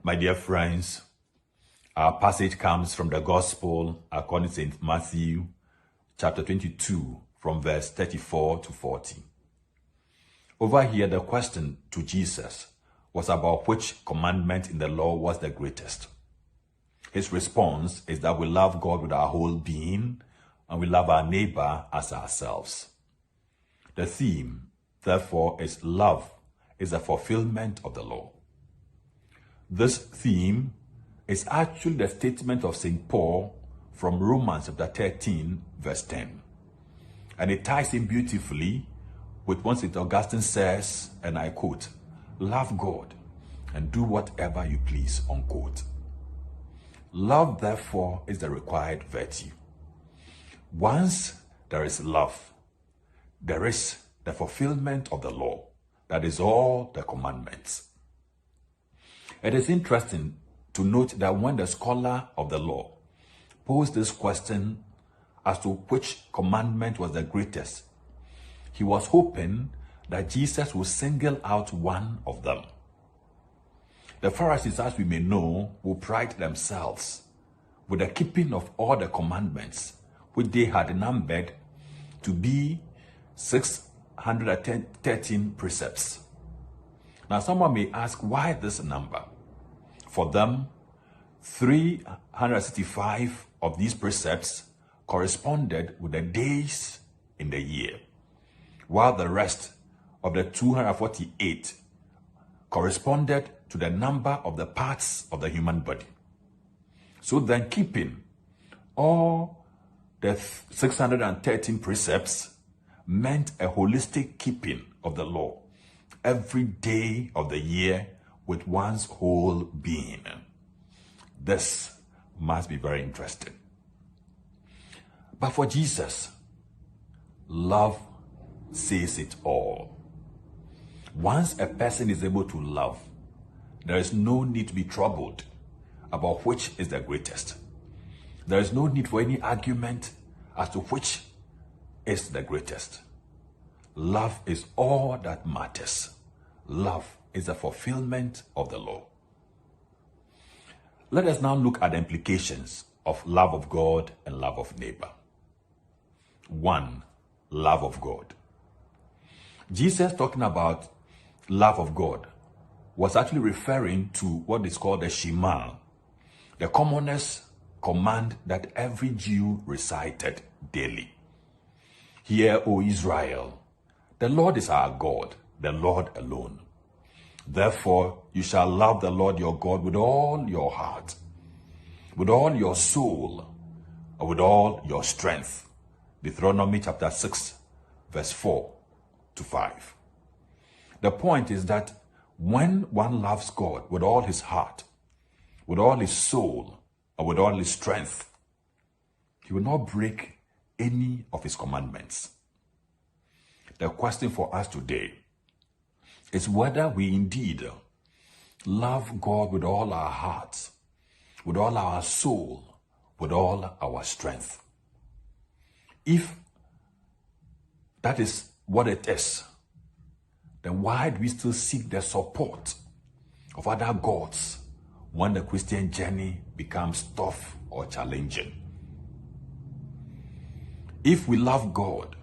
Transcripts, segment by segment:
My dear friends, our passage comes from the Gospel according to St. Matthew, chapter 22, from verse 34 to 40. Over here, the question to Jesus was about which commandment in the law was the greatest. His response is that we love God with our whole being and we love our neighbor as ourselves. The theme, therefore, is love is the fulfillment of the law. This theme is actually the statement of St. Paul from Romans chapter 13, verse 10. And it ties in beautifully with what St. Augustine says, and I quote, "Love God and do whatever you please," unquote. Love, therefore, is the required virtue. Once there is love, there is the fulfillment of the law. That is all the commandments. It is interesting to note that when the scholar of the law posed this question as to which commandment was the greatest, he was hoping that Jesus would single out one of them. The Pharisees, as we may know, will pride themselves with the keeping of all the commandments, which they had numbered to be 613 precepts. Now, someone may ask, why this number? For them, 365 of these precepts corresponded with the days in the year, while the rest of the 248 corresponded to the number of the parts of the human body. So then, keeping all the 613 precepts meant a holistic keeping of the law every day of the year with one's whole being. This must be very interesting. But for Jesus, love says it all. Once a person is able to love, there is no need to be troubled about which is the greatest. There is no need for any argument as to which is the greatest. Love is all that matters. Love is the fulfillment of the law. Let us now look at the implications of love of God and love of neighbor. 1. Love of God. Jesus, talking about love of God, was actually referring to what is called the shiman, the commonest command that every Jew recited daily. Hear, O Israel, the Lord is our God, the Lord alone. Therefore, you shall love the Lord your God with all your heart, with all your soul, and with all your strength. Deuteronomy chapter 6, verse 4 to 5. The point is that when one loves God with all his heart, with all his soul, and with all his strength, he will not break any of his commandments. The question for us today is whether we indeed love God with all our hearts, with all our soul, with all our strength. If that is what it is, then why do we still seek the support of other gods when the Christian journey becomes tough or challenging? If we love God,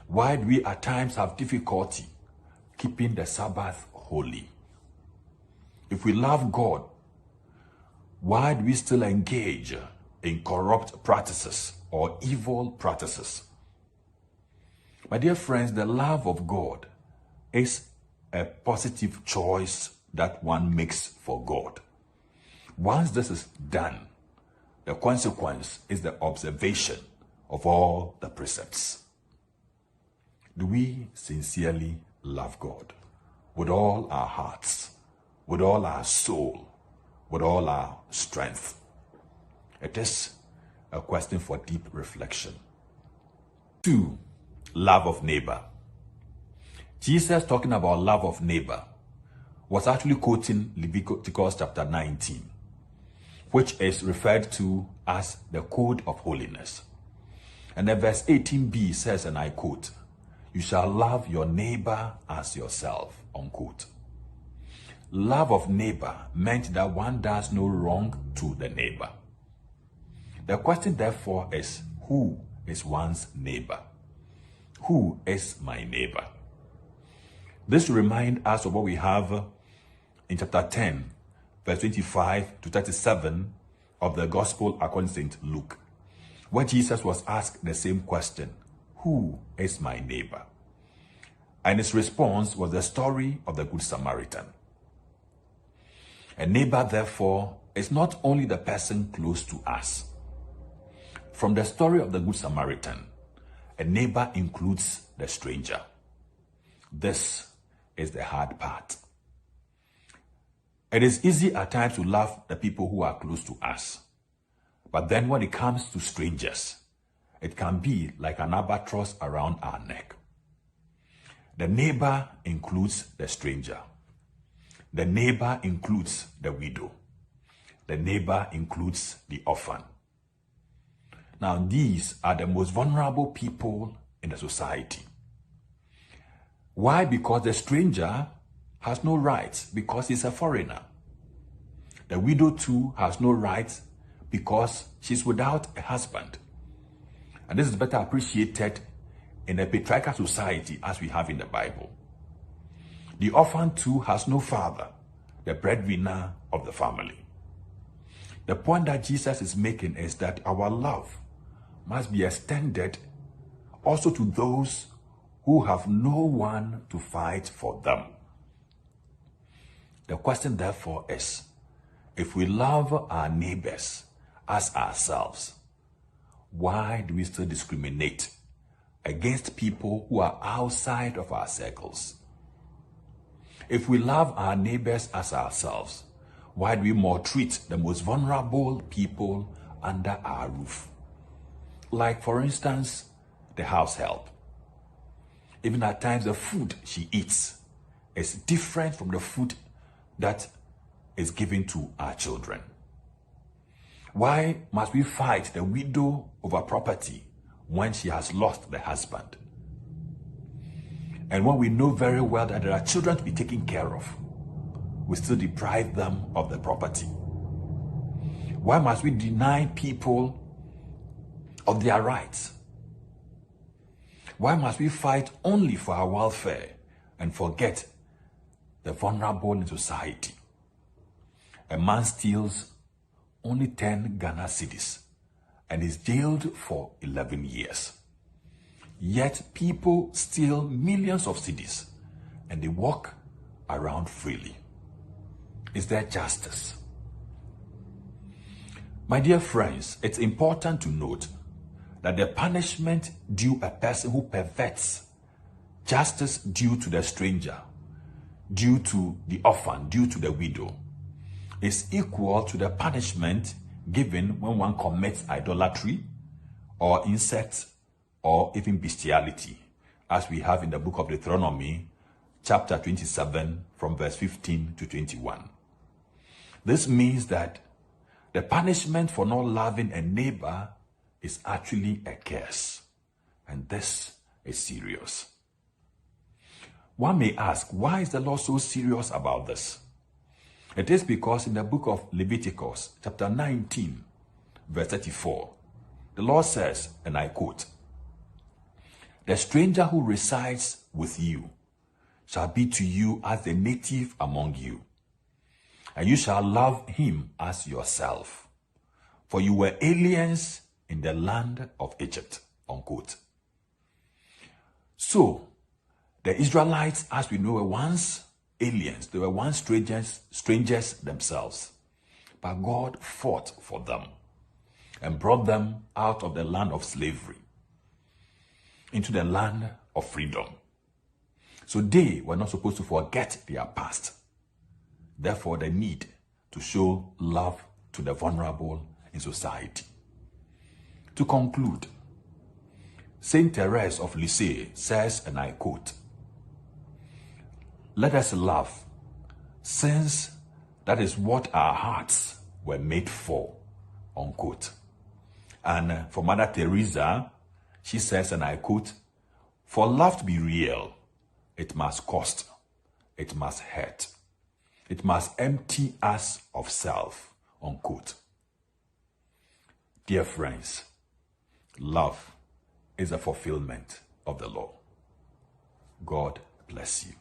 why do we at times have difficulty keeping the Sabbath holy? If we love God, why do we still engage in corrupt practices or evil practices? My dear friends, the love of God is a positive choice that one makes for God. Once this is done, the consequence is the observation of all the precepts. Do we sincerely love God with all our hearts, with all our soul, with all our strength? It is a question for deep reflection. 2. Love of neighbor. Jesus, talking about love of neighbor, was actually quoting Leviticus chapter 19, which is referred to as the code of holiness. And then verse 18b says, and I quote, "You shall love your neighbor as yourself," unquote. love of neighbor meant that one does no wrong to the neighbor. The question therefore is, who is one's neighbor? Who is my neighbor? This reminds us of what we have in chapter 10, verse 25 to 37 of the Gospel according to St. Luke, where Jesus was asked the same question, who is my neighbor? And his response was the story of the Good Samaritan. A neighbor, therefore, is not only the person close to us. From the story of the Good Samaritan, a neighbor includes the stranger. This is the hard part. It is easy at times to love the people who are close to us. But then when it comes to strangers, it can be like an albatross around our neck. The neighbor includes the stranger. The neighbor includes the widow. The neighbor includes the orphan. Now, these are the most vulnerable people in the society. Why? Because the stranger has no rights because he's a foreigner. The widow too has no rights because she's without a husband. And this is better appreciated in a patriarchal society as we have in the Bible. The orphan too has no father, the breadwinner of the family. The point that Jesus is making is that our love must be extended also to those who have no one to fight for them. The question therefore is, if we love our neighbors as ourselves, why do we still discriminate against people who are outside of our circles? If we love our neighbors as ourselves, why do we maltreat the most vulnerable people under our roof? Like, for instance, the house help. Even at times, the food she eats is different from the food that is given to our children. Why must we fight the widow over property when she has lost the husband? And when we know very well that there are children to be taken care of, we still deprive them of the property. Why must we deny people of their rights? Why must we fight only for our welfare and forget the vulnerable in society? A man steals only 10 Ghana cedis and is jailed for 11 years. Yet people steal millions of cedis and they walk around freely. Is there justice? My dear friends, it's important to note that the punishment due a person who perverts justice due to the stranger, due to the orphan, due to the widow, is equal to the punishment given when one commits idolatry or incest or even bestiality, as we have in the book of Deuteronomy, chapter 27, from verse 15 to 21. This means that the punishment for not loving a neighbor is actually a curse, and this is serious. One may ask, why is the Lord so serious about this? It is because in the book of Leviticus, chapter 19, verse 34, the Lord says, and I quote, "The stranger who resides with you shall be to you as the native among you, and you shall love him as yourself, for you were aliens in the land of Egypt," unquote. So, the Israelites, as we know, were once aliens. They were once strangers themselves. But God fought for them and brought them out of the land of slavery into the land of freedom. So they were not supposed to forget their past. Therefore, the need to show love to the vulnerable in society. To conclude, Saint Therese of Lisieux says, and I quote, "Let us love, since that is what our hearts were made for," unquote. And for Mother Teresa, she says, and I quote, "For love to be real, it must cost, it must hurt. It must empty us of self, unquote. Dear friends, love is a fulfillment of the law. God bless you.